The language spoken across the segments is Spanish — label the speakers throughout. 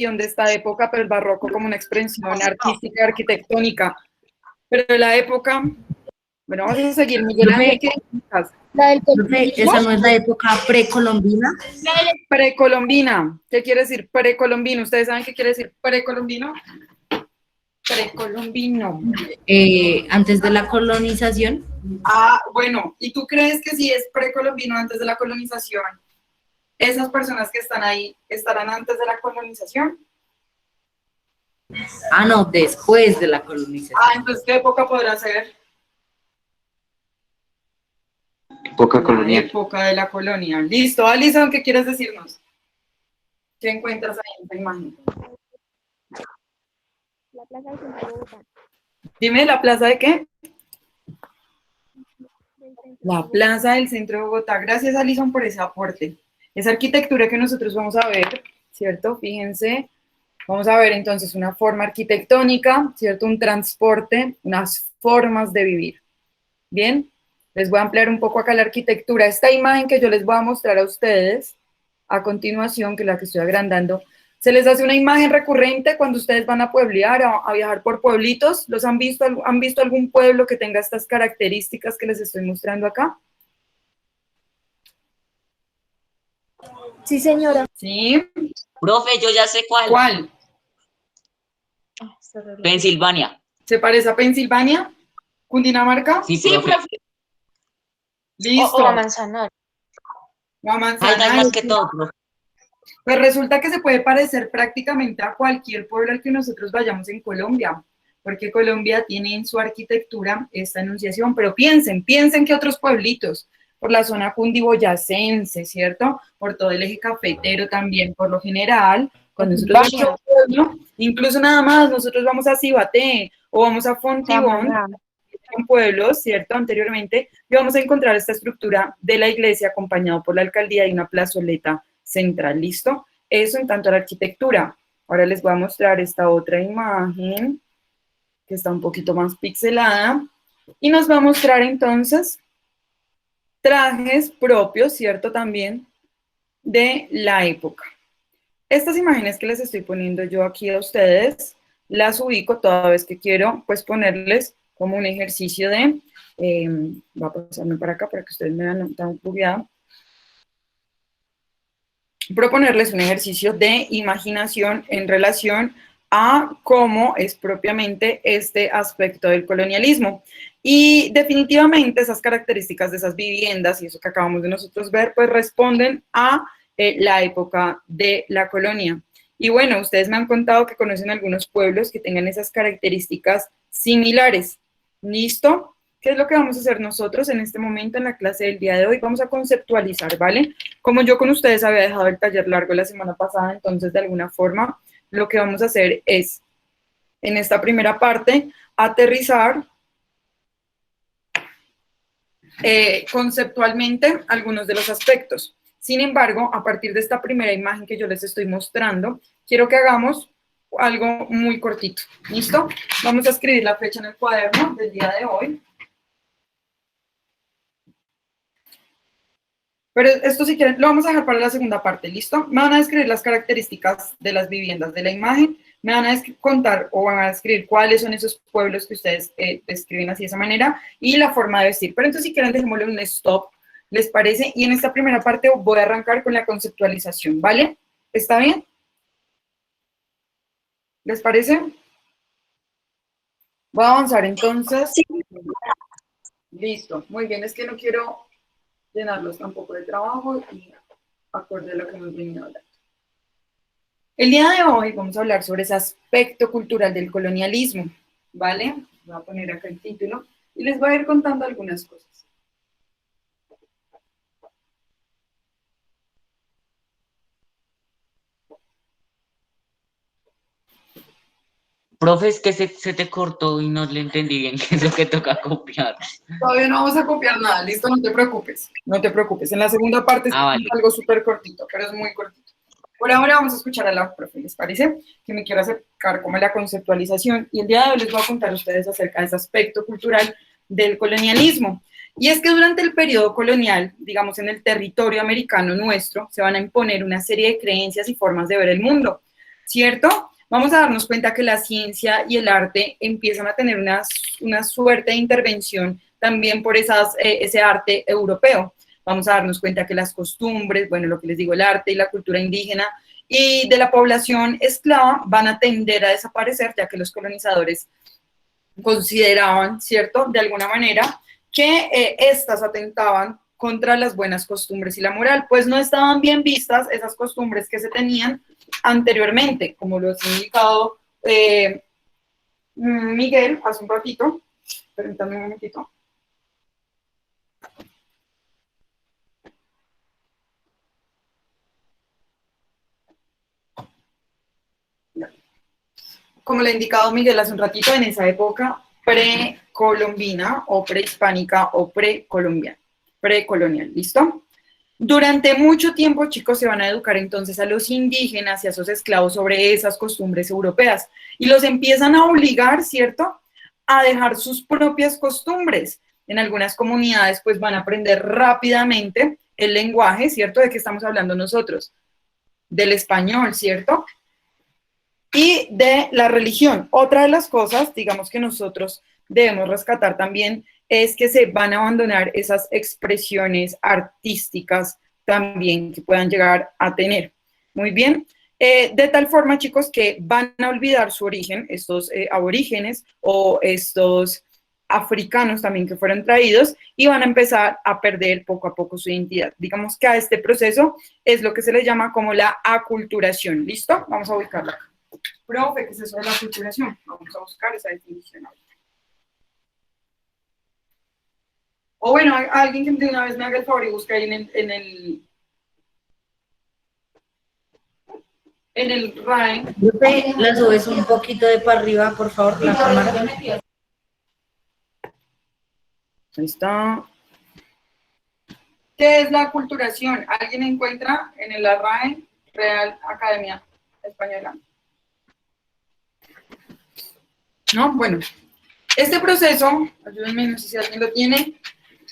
Speaker 1: de esta época, pero el barroco como una expresión artística, arquitectónica. Pero de la época, bueno, vamos a seguir. Miguel Ángel, ¿qué dices?
Speaker 2: ¿Esa no es la época precolombina?
Speaker 1: Precolombina. ¿Qué quiere decir precolombino? ¿Ustedes saben qué quiere decir precolombino? Precolombino.
Speaker 2: Antes de la colonización.
Speaker 1: Ah, bueno, ¿y tú crees que si es precolombino antes de la colonización, esas personas que están ahí estarán antes de la colonización?
Speaker 2: Ah, no, después de la colonización.
Speaker 1: Ah, entonces, ¿qué época podrá ser?
Speaker 3: Época colonial.
Speaker 1: La época de la colonia. Listo. Alison, ¿qué quieres decirnos? ¿Qué encuentras ahí en esta imagen?
Speaker 4: La plaza del centro de Bogotá.
Speaker 1: Dime, ¿la plaza de qué? La plaza del centro de Bogotá. Gracias, Alison, por ese aporte. Esa arquitectura que nosotros vamos a ver, ¿cierto? Fíjense, vamos a ver entonces una forma arquitectónica, ¿cierto? Un transporte, unas formas de vivir. Bien, les voy a ampliar un poco acá la arquitectura. Esta imagen que yo les voy a mostrar a ustedes a continuación, que es la que estoy agrandando, se les hace una imagen recurrente cuando ustedes van a pueblear, a viajar por pueblitos. ¿Los han visto? ¿Han visto algún pueblo que tenga estas características que les estoy mostrando acá?
Speaker 4: Sí, señora.
Speaker 1: Sí.
Speaker 5: Profe, yo ya sé cuál.
Speaker 1: ¿Cuál?
Speaker 5: Pensilvania.
Speaker 1: ¿Se parece a Pensilvania? ¿Cundinamarca?
Speaker 5: Sí, profe.
Speaker 1: Listo.
Speaker 4: O a Manzanares.
Speaker 1: O a
Speaker 5: Ay, no es
Speaker 1: Manzanares.
Speaker 5: más que todo, profe.
Speaker 1: Pues resulta que se puede parecer prácticamente a cualquier pueblo al que nosotros vayamos en Colombia, porque Colombia tiene en su arquitectura esta enunciación, pero piensen que otros pueblitos, por la zona cundiboyacense, ¿cierto? Por todo el eje cafetero también, por lo general, cuando nosotros vamos a un pueblo, incluso nada más, nosotros vamos a Cibaté o vamos a Fontibón, en pueblos, ¿cierto? Anteriormente, y vamos a encontrar esta estructura de la iglesia acompañado por la alcaldía y una plazoleta central, ¿listo? Eso en tanto a la arquitectura. Ahora les voy a mostrar esta otra imagen que está un poquito más pixelada y nos va a mostrar entonces trajes propios, ¿cierto? También de la época. Estas imágenes que les estoy poniendo yo aquí a ustedes, las ubico toda vez que quiero, pues ponerles como un ejercicio de, voy a pasarme para acá para que ustedes me vean tan bugueado, proponerles un ejercicio de imaginación en relación a cómo es propiamente este aspecto del colonialismo. Y definitivamente esas características de esas viviendas y eso que acabamos de nosotros ver, pues responden a la época de la colonia. Y bueno, ustedes me han contado que conocen algunos pueblos que tengan esas características similares. ¿Listo? ¿Qué es lo que vamos a hacer nosotros en este momento en la clase del día de hoy? Vamos a conceptualizar, ¿vale? Como yo con ustedes había dejado el taller largo la semana pasada, entonces de alguna forma lo que vamos a hacer es, en esta primera parte, aterrizar conceptualmente algunos de los aspectos. Sin embargo, a partir de esta primera imagen que yo les estoy mostrando, quiero que hagamos algo muy cortito. ¿Listo? Vamos a escribir la fecha en el cuaderno del día de hoy. Pero esto si quieren, lo vamos a dejar para la segunda parte, ¿listo? Me van a describir las características de las viviendas de la imagen, me van a contar o van a describir cuáles son esos pueblos que ustedes describen así de esa manera y la forma de vestir. Pero entonces si quieren dejémosle un stop, ¿les parece? Y en esta primera parte voy a arrancar con la conceptualización, ¿vale? ¿Está bien? ¿Les parece? Voy a avanzar entonces. Sí. Listo, muy bien, es que no quiero llenarlos tampoco de trabajo y acorde a lo que hemos venido hablando. El día de hoy vamos a hablar sobre ese aspecto cultural del colonialismo, ¿vale? Voy a poner acá el título y les voy a ir contando algunas cosas.
Speaker 5: Profe, es que se te cortó y no le entendí bien qué es lo que toca copiar.
Speaker 1: Todavía no vamos a copiar nada, listo, no te preocupes, no te preocupes. En la segunda parte es
Speaker 5: vale.
Speaker 1: algo súper cortito, pero es muy cortito. Por ahora vamos a escuchar a la profe, ¿les parece? Que me quiero acercar como la conceptualización y el día de hoy les voy a contar a ustedes acerca de ese aspecto cultural del colonialismo. Y es que durante el periodo colonial, digamos en el territorio americano nuestro, se van a imponer una serie de creencias y formas de ver el mundo. ¿cierto? Vamos a darnos cuenta que la ciencia y el arte empiezan a tener una suerte de intervención también por ese arte europeo. Vamos a darnos cuenta que las costumbres, bueno, lo que les digo, el arte y la cultura indígena y de la población esclava van a tender a desaparecer, ya que los colonizadores consideraban, ¿cierto?, de alguna manera, que estas atentaban contra las buenas costumbres y la moral, pues no estaban bien vistas esas costumbres que se tenían anteriormente, como lo ha indicado Miguel hace un ratito. Permítanme un momentito. Como le ha indicado Miguel hace un ratito, en esa época precolombina o prehispánica o precolonial, ¿listo? Durante mucho tiempo, chicos, se van a educar entonces a los indígenas y a esos esclavos sobre esas costumbres europeas y los empiezan a obligar, ¿cierto?, a dejar sus propias costumbres. En algunas comunidades, pues, van a aprender rápidamente el lenguaje, ¿cierto?, de qué estamos hablando nosotros, del español, ¿cierto?, y de la religión. Otra de las cosas, digamos, que nosotros debemos rescatar también es que se van a abandonar esas expresiones artísticas también que puedan llegar a tener. Muy bien. De tal forma, chicos, que van a olvidar su origen, estos aborígenes o estos africanos también que fueron traídos, y van a empezar a perder poco a poco su identidad. Digamos que a este proceso es lo que se le llama como la aculturación. ¿Listo? Vamos a ubicarla acá. Profe, ¿qué es eso de la aculturación? Vamos a buscar esa definición ahorita. O bueno, alguien que de una vez me haga el favor y busque ahí en el RAE.
Speaker 2: Profe, la subes un poquito de para arriba, por favor, la cámara.
Speaker 1: Ahí está. ¿Qué es la aculturación? ¿Alguien encuentra en el RAE, Real Academia Española? No, bueno. Este proceso, ayúdenme, no sé si alguien lo tiene.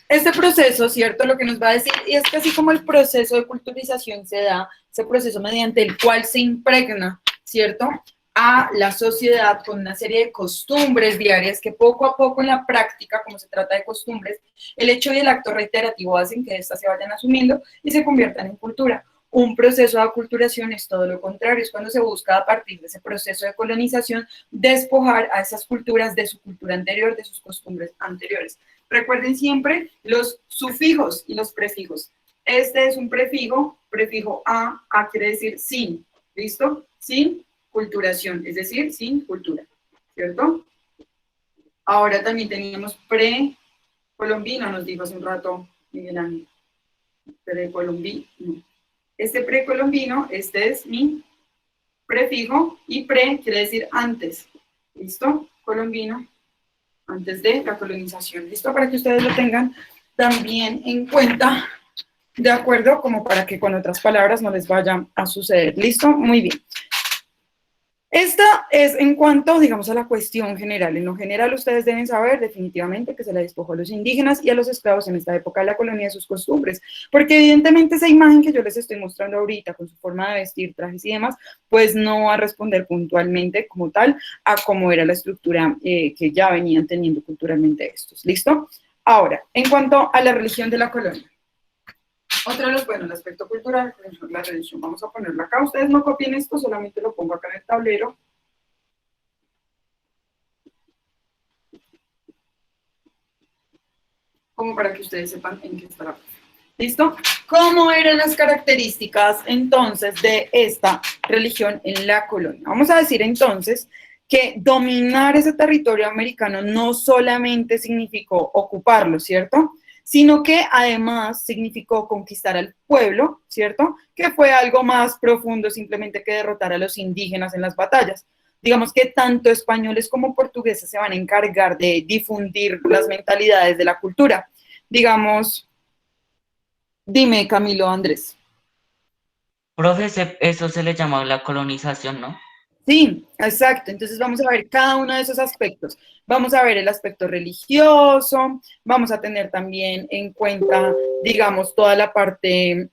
Speaker 1: Este proceso, ¿cierto? Lo que nos va a decir, y es que así como el proceso de culturización se da, ese proceso mediante el cual se impregna, ¿cierto?, a la sociedad con una serie de costumbres diarias que poco a poco en la práctica, como se trata de costumbres, el hecho y el acto reiterativo hacen que éstas se vayan asumiendo y se conviertan en cultura. Un proceso de aculturación es todo lo contrario, es cuando se busca a partir de ese proceso de colonización despojar a esas culturas de su cultura anterior, de sus costumbres anteriores. Recuerden siempre los sufijos y los prefijos. Este es un prefijo a quiere decir sin, ¿listo? Sin culturación, es decir, sin cultura, ¿cierto? Ahora también teníamos precolombino, nos dijo hace un rato Miguel Ángel. Precolombino. Este precolombino, este es mi prefijo, y pre quiere decir antes, ¿listo? Colombino, antes de la colonización, ¿listo? Para que ustedes lo tengan también en cuenta, ¿de acuerdo? Como para que con otras palabras no les vaya a suceder, ¿listo? Muy bien. Esta es en cuanto, digamos, a la cuestión general. En lo general, ustedes deben saber definitivamente que se le despojó a los indígenas y a los esclavos en esta época de la colonia de sus costumbres, porque evidentemente esa imagen que yo les estoy mostrando ahorita, con su forma de vestir, trajes y demás, pues no va a responder puntualmente como tal a cómo era la estructura que ya venían teniendo culturalmente estos. ¿Listo? Ahora, en cuanto a la religión de la colonia. Otro de los, bueno, el aspecto cultural, la religión, vamos a ponerlo acá. Ustedes no copien esto, solamente lo pongo acá en el tablero. Como para que ustedes sepan en qué estará. ¿Listo? ¿Cómo eran las características entonces de esta religión en la colonia? Vamos a decir entonces que dominar ese territorio americano no solamente significó ocuparlo, ¿cierto?, sino que además significó conquistar al pueblo, ¿cierto?, que fue algo más profundo simplemente que derrotar a los indígenas en las batallas. Digamos que tanto españoles como portugueses se van a encargar de difundir las mentalidades de la cultura. Digamos, dime, Camilo, Andrés.
Speaker 5: Profe, eso se le llama la colonización, ¿no?
Speaker 1: Sí, exacto. Entonces vamos a ver cada uno de esos aspectos. Vamos a ver el aspecto religioso, vamos a tener también en cuenta, digamos, toda la parte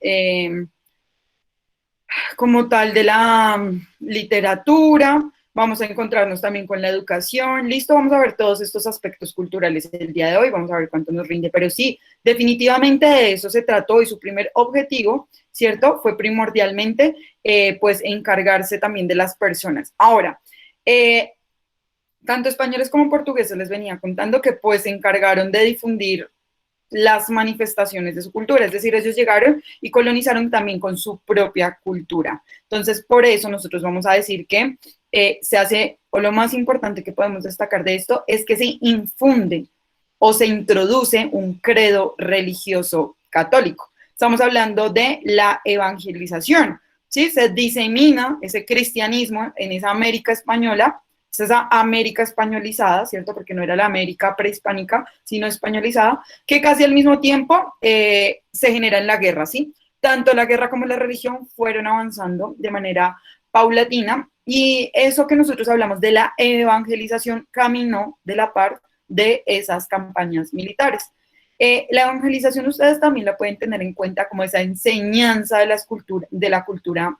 Speaker 1: como tal de la literatura, vamos a encontrarnos también con la educación, listo, vamos a ver todos estos aspectos culturales el día de hoy, vamos a ver cuánto nos rinde, pero sí, definitivamente de eso se trató y su primer objetivo, ¿cierto? Fue primordialmente, pues, encargarse también de las personas. Ahora, tanto españoles como portugueses les venía contando que pues se encargaron de difundir las manifestaciones de su cultura, es decir, ellos llegaron y colonizaron también con su propia cultura. Entonces, por eso nosotros vamos a decir que se hace, o lo más importante que podemos destacar de esto, es que se infunde o se introduce un credo religioso católico. Estamos hablando de la evangelización, ¿sí? Se disemina ese cristianismo en esa América española, esa América españolizada, ¿cierto? Porque no era la América prehispánica, sino españolizada, que casi al mismo tiempo se genera en la guerra, ¿sí? Tanto la guerra como la religión fueron avanzando de manera paulatina y eso que nosotros hablamos de la evangelización caminó de la par de esas campañas militares. La evangelización ustedes también la pueden tener en cuenta como esa enseñanza de la cultura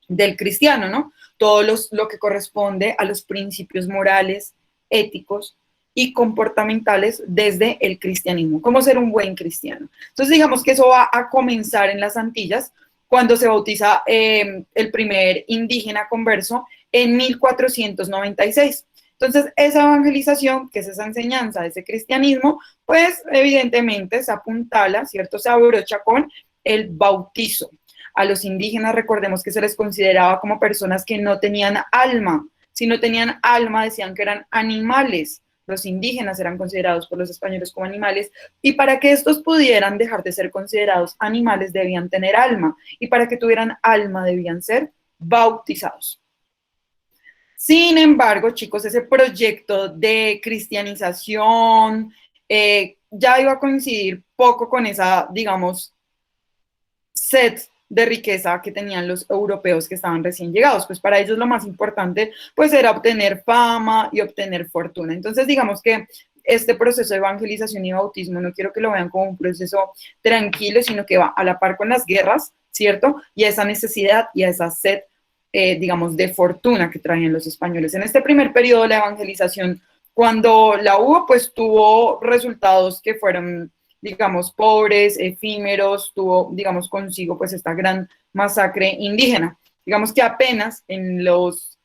Speaker 1: del cristiano, ¿no? Todo lo que corresponde a los principios morales, éticos y comportamentales desde el cristianismo, cómo ser un buen cristiano. Entonces, digamos que eso va a comenzar en las Antillas, cuando se bautiza el primer indígena converso en 1496. Entonces, esa evangelización, que es esa enseñanza de ese cristianismo, pues evidentemente se apuntala, ¿cierto? Se abrocha con el bautizo. A los indígenas, recordemos que se les consideraba como personas que no tenían alma. Si no tenían alma, decían que eran animales. Los indígenas eran considerados por los españoles como animales, y para que estos pudieran dejar de ser considerados animales, debían tener alma, y para que tuvieran alma, debían ser bautizados. Sin embargo, chicos, ese proyecto de cristianización ya iba a coincidir poco con esa, digamos, sed de riqueza que tenían los europeos que estaban recién llegados, pues para ellos lo más importante pues era obtener fama y obtener fortuna. Entonces digamos que este proceso de evangelización y bautismo no quiero que lo vean como un proceso tranquilo, sino que va a la par con las guerras, ¿cierto? Y a esa necesidad y a esa sed, digamos, de fortuna que traían los españoles. En este primer periodo de la evangelización, cuando la hubo, pues tuvo resultados que fueron, digamos, pobres, efímeros, tuvo, digamos, consigo pues esta gran masacre indígena. Digamos que apenas en los,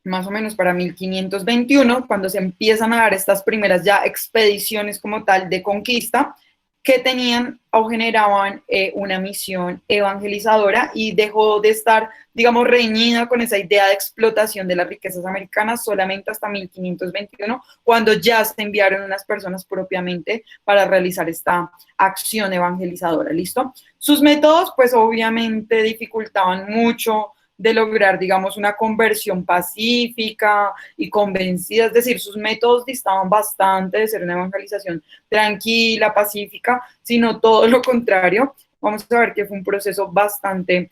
Speaker 1: más o menos para 1521, cuando se empiezan a dar estas primeras ya expediciones como tal de conquista, que tenían o generaban una misión evangelizadora y dejó de estar, digamos, reñida con esa idea de explotación de las riquezas americanas solamente hasta 1521, cuando ya se enviaron unas personas propiamente para realizar esta acción evangelizadora, ¿listo? Sus métodos, pues obviamente dificultaban mucho de lograr, digamos, una conversión pacífica y convencida, es decir, sus métodos distaban bastante de ser una evangelización tranquila, pacífica, sino todo lo contrario. Vamos a ver que fue un proceso bastante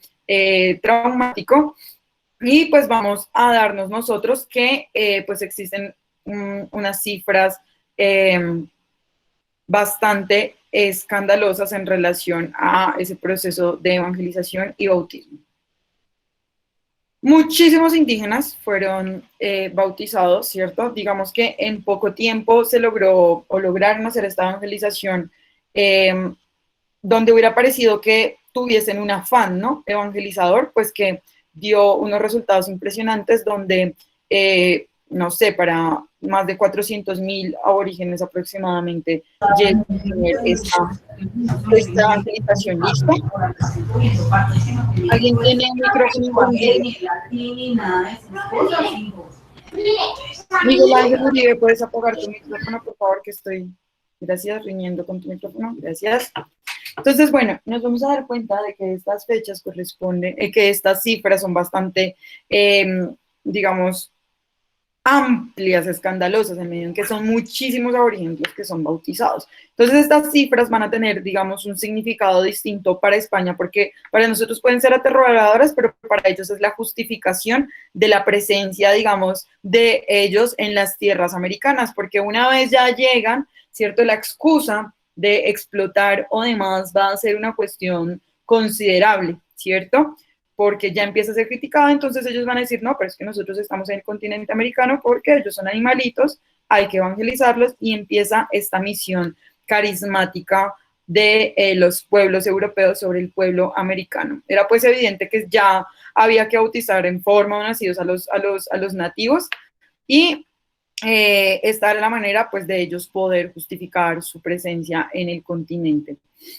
Speaker 1: traumático y pues vamos a darnos nosotros que pues existen unas cifras bastante escandalosas en relación a ese proceso de evangelización y bautismo. Muchísimos indígenas fueron bautizados, ¿cierto? Digamos que en poco tiempo se logró o lograron hacer esta evangelización donde hubiera parecido que tuviesen un afán, ¿no? Evangelizador, pues que dio unos resultados impresionantes donde, no sé, para más de 400.000 aborígenes aproximadamente llegan a tener esta evangelización. ¿Listo? ¿Alguien tiene el micrófono? Miguel Ángel Uribe, ¿puedes apagar tu micrófono, por favor, que estoy, gracias, riñendo con tu micrófono, gracias. Entonces, bueno, nos vamos a dar cuenta de que estas fechas corresponden, que estas cifras son bastante, digamos, amplias, escandalosas, en medio en que son muchísimos aborígenes que son bautizados. Entonces estas cifras van a tener, digamos, un significado distinto para España, porque para nosotros pueden ser aterradoras, pero para ellos es la justificación de la presencia, digamos, de ellos en las tierras americanas, porque una vez ya llegan, ¿cierto? La excusa de explotar o demás va a ser una cuestión considerable. ¿cierto? Porque ya empieza a ser criticada, entonces ellos van a decir, no, pero es que nosotros estamos en el continente americano porque ellos son animalitos, hay que evangelizarlos, y empieza esta misión carismática de los pueblos europeos sobre el pueblo americano. Era pues evidente que ya había que bautizar en forma o nacidos a los nativos, y esta era la manera pues de ellos poder justificar su presencia en el continente.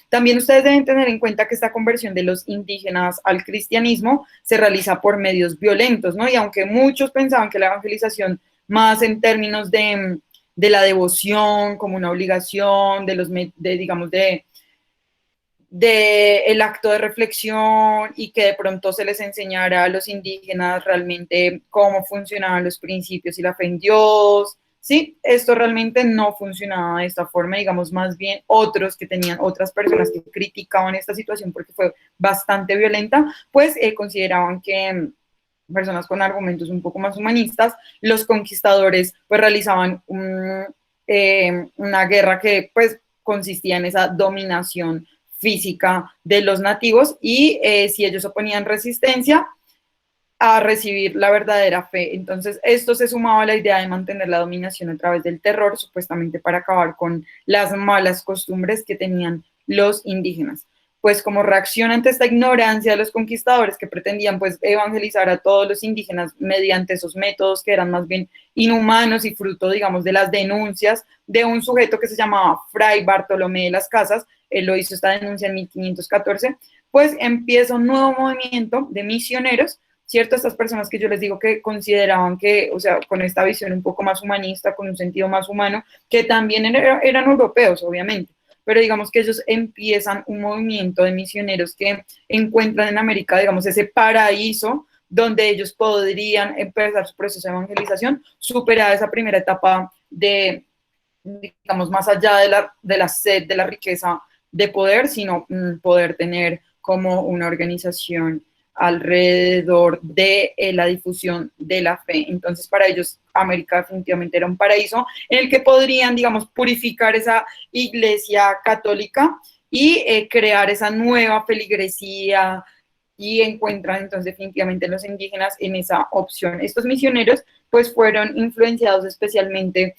Speaker 1: También ustedes deben tener en cuenta que esta conversión de los indígenas al cristianismo se realiza por medios violentos, ¿no? Y aunque muchos pensaban que la evangelización más en términos de la devoción como una obligación, digamos, de el acto de reflexión, y que de pronto se les enseñara a los indígenas realmente cómo funcionaban los principios y la fe en Dios, ¿sí? Esto realmente no funcionaba de esta forma, digamos, más bien otras personas que criticaban esta situación porque fue bastante violenta, pues consideraban que personas con argumentos un poco más humanistas, los conquistadores pues realizaban una guerra que pues consistía en esa dominación física de los nativos, y si ellos oponían resistencia a recibir la verdadera fe. Entonces esto se sumaba a la idea de mantener la dominación a través del terror, supuestamente para acabar con las malas costumbres que tenían los indígenas. Pues como reacción ante esta ignorancia de los conquistadores que pretendían pues evangelizar a todos los indígenas mediante esos métodos que eran más bien inhumanos y fruto, digamos, de las denuncias de un sujeto que se llamaba Fray Bartolomé de las Casas, él lo hizo esta denuncia en 1514, pues empieza un nuevo movimiento de misioneros, ¿cierto? Estas personas que yo les digo que consideraban que, o sea, con esta visión un poco más humanista, con un sentido más humano, que también eran europeos, obviamente, pero digamos que ellos empiezan un movimiento de misioneros que encuentran en América, digamos, ese paraíso donde ellos podrían empezar su proceso de evangelización, superar esa primera etapa de, digamos, más allá de la sed, de la riqueza de poder, sino poder tener como una organización alrededor de la difusión de la fe. Entonces, para ellos, América definitivamente era un paraíso en el que podrían, digamos, purificar esa iglesia católica y crear esa nueva feligresía, y encuentran entonces definitivamente los indígenas en esa opción. Estos misioneros, pues, fueron influenciados especialmente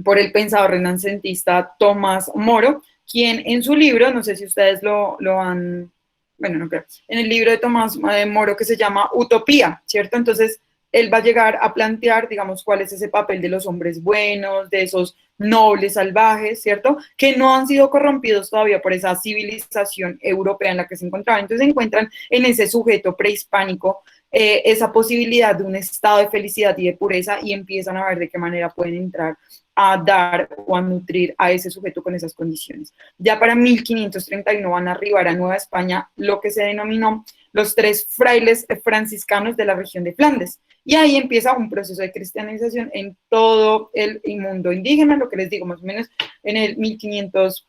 Speaker 1: por el pensador renacentista Tomás Moro, quien en su libro, no sé si ustedes lo han, bueno, no creo, en el libro de Tomás Moro que se llama Utopía, ¿cierto? Entonces, él va a llegar a plantear, digamos, cuál es ese papel de los hombres buenos, de esos nobles salvajes, ¿cierto? Que no han sido corrompidos todavía por esa civilización europea en la que se encontraban. Entonces, encuentran en ese sujeto prehispánico esa posibilidad de un estado de felicidad y de pureza, y empiezan a ver de qué manera pueden entrar a dar o a nutrir a ese sujeto con esas condiciones. Ya para 1531 van a arribar a Nueva España lo que se denominó los 3 frailes franciscanos de la región de Flandes, y ahí empieza un proceso de cristianización en todo el mundo indígena, lo que les digo, más o menos en el 1500.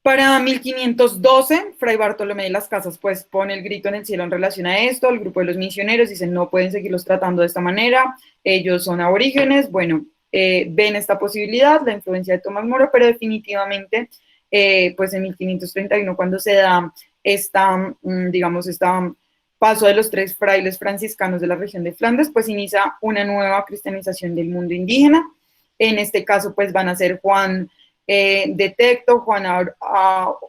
Speaker 1: Para 1512, Fray Bartolomé de las Casas pues pone el grito en el cielo en relación a esto. El grupo de los misioneros dicen no pueden seguirlos tratando de esta manera, ellos son aborígenes. Bueno, ven esta posibilidad, la influencia de Tomás Moro, pero definitivamente pues en 1531, cuando se da digamos, esta paso de los 3 frailes franciscanos de la región de Flandes, pues inicia una nueva cristianización del mundo indígena. En este caso pues van a ser Juan de Tecto, Juan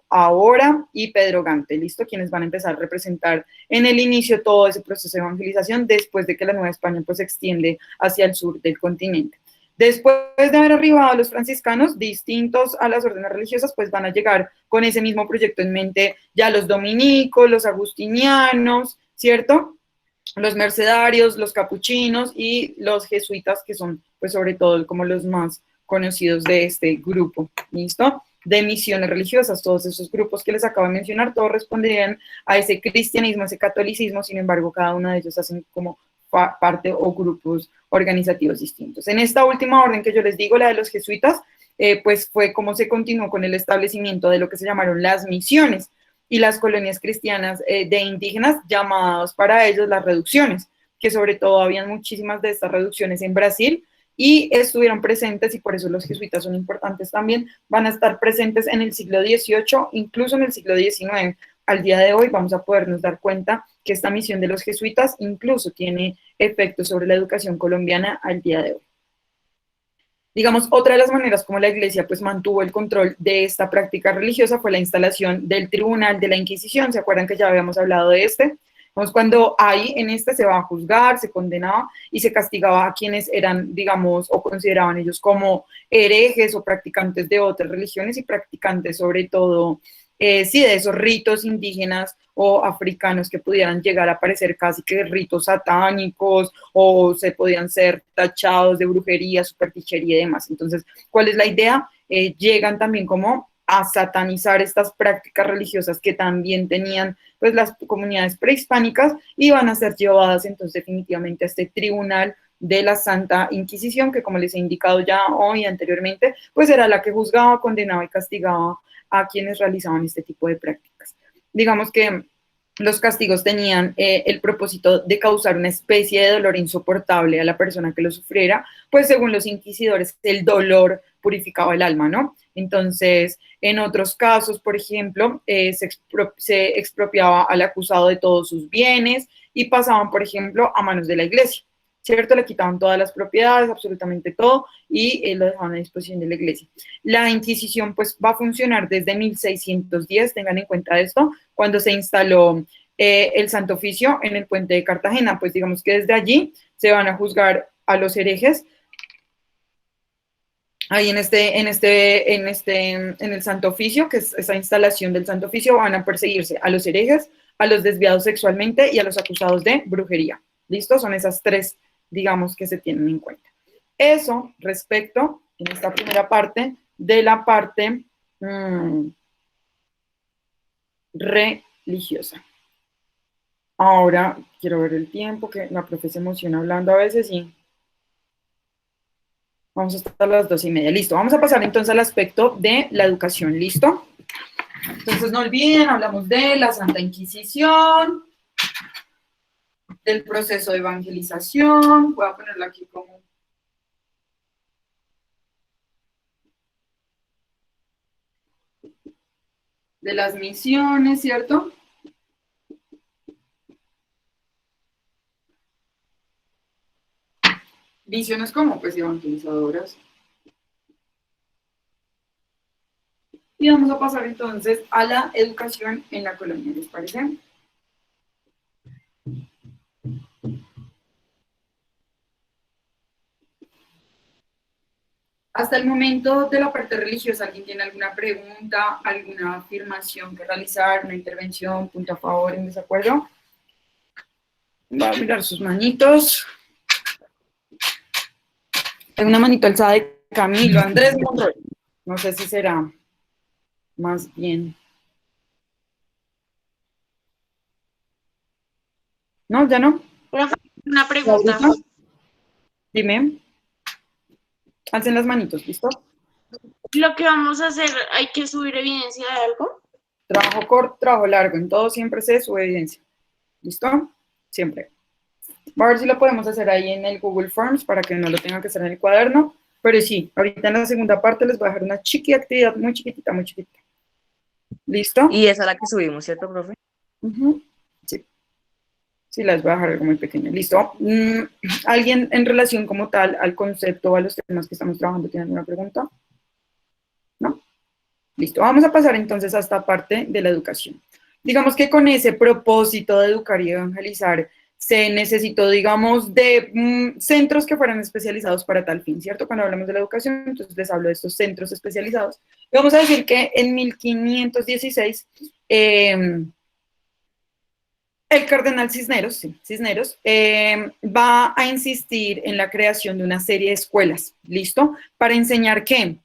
Speaker 1: Ahora y Pedro Gante, ¿listo? Quienes van a empezar a representar en el inicio todo ese proceso de evangelización después de que la Nueva España pues se extiende hacia el sur del continente. Después de haber arribado los franciscanos, distintos a las órdenes religiosas, pues van a llegar con ese mismo proyecto en mente ya los dominicos, los agustinianos, ¿cierto? Los mercedarios, los capuchinos y los jesuitas, que son pues sobre todo como los más conocidos de este grupo, ¿listo? De misiones religiosas. Todos esos grupos que les acabo de mencionar, todos responderían a ese cristianismo, a ese catolicismo. Sin embargo, cada uno de ellos hacen como parte o grupos organizativos distintos. En esta última orden que yo les digo, la de los jesuitas, pues fue como se continuó con el establecimiento de lo que se llamaron las misiones y las colonias cristianas de indígenas, llamadas para ellos las reducciones, que sobre todo habían muchísimas de estas reducciones en Brasil, y estuvieron presentes, y por eso los jesuitas son importantes también, van a estar presentes en el siglo XVIII, incluso en el siglo XIX. al día de hoy vamos a podernos dar cuenta que esta misión de los jesuitas incluso tiene efectos sobre la educación colombiana al día de hoy. Digamos, otra de las maneras como la Iglesia pues mantuvo el control de esta práctica religiosa fue la instalación del Tribunal de la Inquisición. ¿Se acuerdan que ya habíamos hablado de este? Entonces, cuando ahí en este se va a juzgar, se condenaba y se castigaba a quienes eran, digamos, o consideraban ellos como herejes o practicantes de otras religiones y practicantes sobre todo, sí, de esos ritos indígenas o africanos que pudieran llegar a parecer casi que ritos satánicos o se podían ser tachados de brujería, superstichería y demás. Entonces, ¿cuál es la idea? Llegan también como a satanizar estas prácticas religiosas que también tenían pues las comunidades prehispánicas y van a ser llevadas entonces definitivamente a este tribunal de la Santa Inquisición, que como les he indicado ya hoy anteriormente, pues era la que juzgaba, condenaba y castigaba a quienes realizaban este tipo de prácticas. Digamos que los castigos tenían el propósito de causar una especie de dolor insoportable a la persona que lo sufriera, pues según los inquisidores el dolor purificaba el alma, ¿no? Entonces, en otros casos, por ejemplo, se expropiaba al acusado de todos sus bienes y pasaban, por ejemplo, a manos de la iglesia, ¿cierto? Le quitaban todas las propiedades, absolutamente todo, y lo dejaban a disposición de la iglesia. La Inquisición, pues, va a funcionar desde 1610, tengan en cuenta esto, cuando se instaló el Santo Oficio en el puente de Cartagena, pues digamos que desde allí se van a juzgar a los herejes. Ahí en el Santo Oficio, que es esa instalación del Santo Oficio, van a perseguirse a los herejes, a los desviados sexualmente y a los acusados de brujería. ¿Listo? Son esas tres, digamos, que se tienen en cuenta. Eso respecto, en esta primera parte, de la parte religiosa. Ahora, quiero ver el tiempo, que la profe se emociona hablando a veces y vamos a estar a las 2:30. Listo, vamos a pasar entonces al aspecto de la educación. ¿Listo? Entonces, no olviden, hablamos de la Santa Inquisición, del proceso de evangelización. Voy a ponerla aquí como... de las misiones, ¿cierto? Misiones como, pues, evangelizadoras. Y vamos a pasar entonces a la educación en la colonia, ¿les parece? Hasta el momento de la parte religiosa, ¿alguien tiene alguna pregunta, alguna afirmación que realizar, una intervención, punto a favor, en desacuerdo? Va a mirar sus manitos. Tengo una manito alzada de Camilo, Andrés Monroy. No sé si será más bien. ¿No? ¿Ya no?
Speaker 6: Una pregunta.
Speaker 1: Dime. Alcen las manitos, ¿listo?
Speaker 6: Lo que vamos a hacer, ¿hay que subir evidencia de algo?
Speaker 1: Trabajo corto, trabajo largo. En todo siempre se sube evidencia. ¿Listo? Siempre. Voy a ver si lo podemos hacer ahí en el Google Forms para que no lo tengan que hacer en el cuaderno. Pero sí, ahorita en la segunda parte les voy a dejar una chiqui actividad muy chiquitita, muy chiquita. ¿Listo?
Speaker 2: Y esa es la que subimos, ¿cierto, profe?
Speaker 1: Sí. Sí, las voy a dejar algo muy pequeño. ¿Listo? ¿Alguien en relación como tal al concepto o a los temas que estamos trabajando tiene alguna pregunta? ¿No? Listo. Vamos a pasar entonces a esta parte de la educación. Digamos que con ese propósito de educar y evangelizar se necesitó, digamos, de centros que fueran especializados para tal fin, ¿cierto? Cuando hablamos de la educación, entonces les hablo de estos centros especializados. Y vamos a decir que en 1516, el cardenal Cisneros va a insistir en la creación de una serie de escuelas, ¿listo? ¿Para enseñar qué?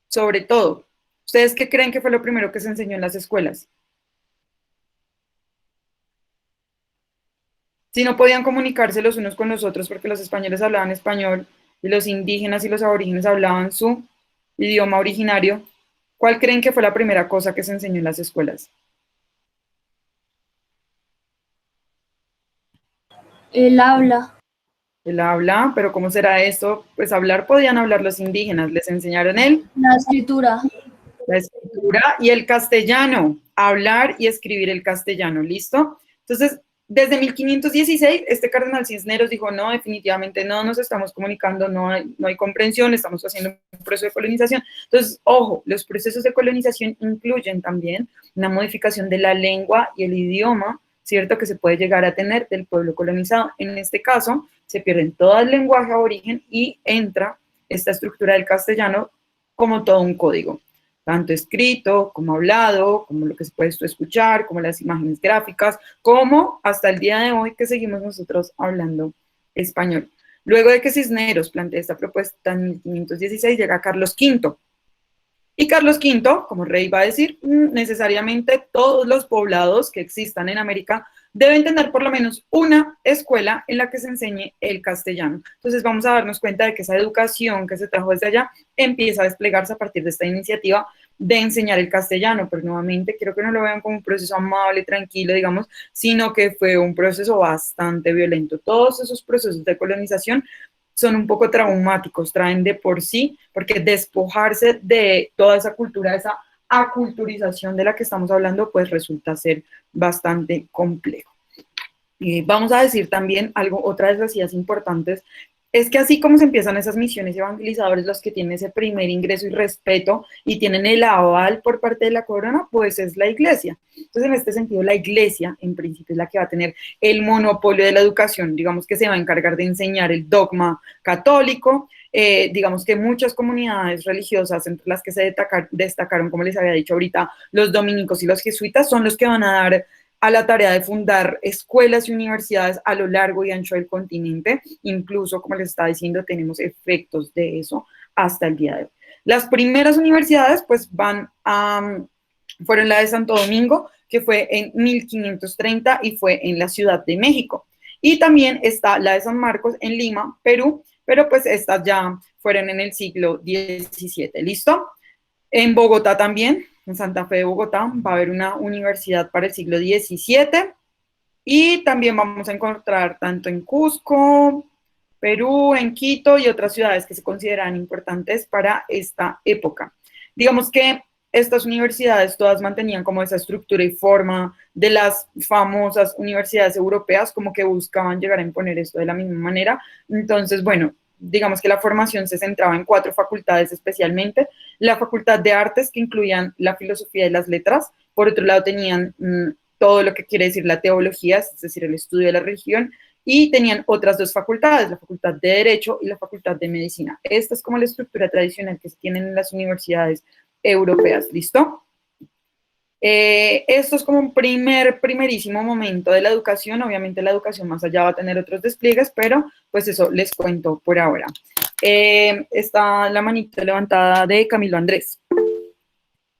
Speaker 1: Sobre todo, ¿ustedes qué creen que fue lo primero que se enseñó en las escuelas? Si no podían comunicarse los unos con los otros porque los españoles hablaban español y los indígenas y los aborígenes hablaban su idioma originario, ¿cuál creen que fue la primera cosa que se enseñó en las escuelas?
Speaker 4: El habla.
Speaker 1: El habla, pero ¿cómo será esto? Pues hablar podían hablar los indígenas, les enseñaron
Speaker 4: La escritura.
Speaker 1: la escritura y el castellano. hablar y escribir el castellano, ¿listo? Entonces, desde 1516, este cardenal Cisneros dijo, no, definitivamente no nos estamos comunicando, no hay comprensión, estamos haciendo un proceso de colonización. Entonces, ojo, los procesos de colonización incluyen también una modificación de la lengua y el idioma, ¿cierto?, que se puede llegar a tener del pueblo colonizado. En este caso, se pierde todo el lenguaje aborigen y entra esta estructura del castellano como todo un código, tanto escrito, como hablado, como lo que se puede escuchar, como las imágenes gráficas, como hasta el día de hoy que seguimos nosotros hablando español. Luego de que Cisneros plantea esta propuesta en 1516, llega Carlos V. Y Carlos V, como rey, va a decir, necesariamente todos los poblados que existan en América deben tener por lo menos una escuela en la que se enseñe el castellano. Entonces vamos a darnos cuenta de que esa educación que se trajo desde allá empieza a desplegarse a partir de esta iniciativa de enseñar el castellano, pero nuevamente quiero que no lo vean como un proceso amable, tranquilo, digamos, sino que fue un proceso bastante violento. Todos esos procesos de colonización son un poco traumáticos, traen de por sí, porque despojarse de toda esa cultura, esa aculturización de la que estamos hablando, pues resulta ser bastante complejo. Vamos a decir también algo, otra de las ideas importantes, es que así como se empiezan esas misiones evangelizadores, los que tienen ese primer ingreso y respeto y tienen el aval por parte de la corona, pues es la iglesia. Entonces, en este sentido, la iglesia, en principio, es la que va a tener el monopolio de la educación, digamos que se va a encargar de enseñar el dogma católico, digamos que muchas comunidades religiosas, entre las que se destacaron, como les había dicho ahorita, los dominicos y los jesuitas, son los que van a dar a la tarea de fundar escuelas y universidades a lo largo y ancho del continente. Incluso, como les estaba diciendo, tenemos efectos de eso hasta el día de hoy. Las primeras universidades, pues, fueron la de Santo Domingo, que fue en 1530 y fue en la Ciudad de México. Y también está la de San Marcos en Lima, Perú, pero pues estas ya fueron en el siglo XVII, ¿listo? En Bogotá también, en Santa Fe de Bogotá, va a haber una universidad para el siglo XVII y también vamos a encontrar tanto en Cusco, Perú, en Quito y otras ciudades que se consideran importantes para esta época. Digamos que estas universidades todas mantenían como esa estructura y forma de las famosas universidades europeas, como que buscaban llegar a imponer esto de la misma manera. Entonces, bueno, digamos que la formación se centraba en 4 facultades especialmente. La Facultad de Artes, que incluían la filosofía y las letras. Por otro lado, tenían todo lo que quiere decir la teología, es decir, el estudio de la religión. Y tenían otras 2 facultades, la Facultad de Derecho y la Facultad de Medicina. Esta es como la estructura tradicional que se tienen en las universidades europeas, ¿listo? Esto es como un primerísimo momento de la educación. Obviamente la educación más allá va a tener otros despliegues, pero pues eso les cuento por ahora. Está la manita levantada de Camilo Andrés.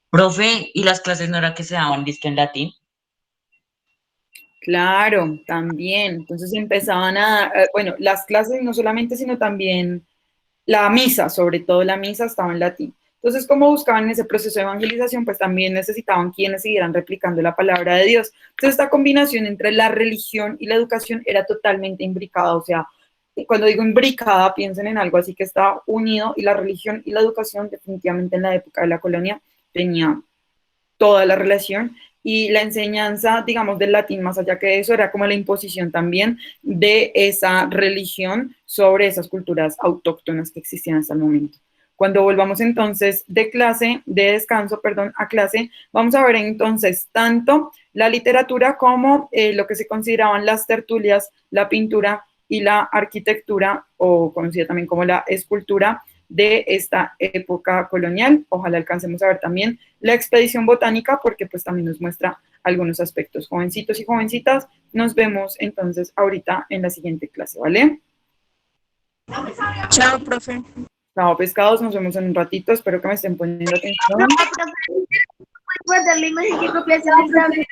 Speaker 5: Profe, ¿y las clases no era que se daban listo en latín?
Speaker 1: Claro, también. Entonces empezaban bueno, las clases no solamente, sino también la misa, sobre todo la misa estaba en latín. Entonces, como buscaban ese proceso de evangelización, pues también necesitaban quienes siguieran replicando la palabra de Dios. Entonces, esta combinación entre la religión y la educación era totalmente imbricada. O sea, cuando digo imbricada, piensen en algo así que está unido, y la religión y la educación definitivamente en la época de la colonia tenía toda la relación. Y la enseñanza, digamos, del latín, más allá que eso, era como la imposición también de esa religión sobre esas culturas autóctonas que existían hasta el momento. Cuando volvamos entonces de descanso, a clase, vamos a ver entonces tanto la literatura como lo que se consideraban las tertulias, la pintura y la arquitectura, o conocida también como la escultura, de esta época colonial. Ojalá alcancemos a ver también la expedición botánica, porque pues también nos muestra algunos aspectos. Jovencitos y jovencitas, nos vemos entonces ahorita en la siguiente clase, ¿vale?
Speaker 6: Chao, profe.
Speaker 1: Chao, pescados, nos vemos en un ratito, espero que me estén poniendo atención.
Speaker 4: Guardar la imagen que copiaste del tablero,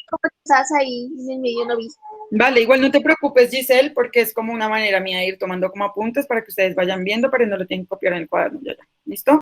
Speaker 4: como estás ahí en el medio, no vi.
Speaker 1: Vale, igual no te preocupes, Giselle, porque es como una manera mía de ir tomando como apuntes para que ustedes vayan viendo, pero no lo tienen que copiar en el cuaderno, ya. ¿Listo?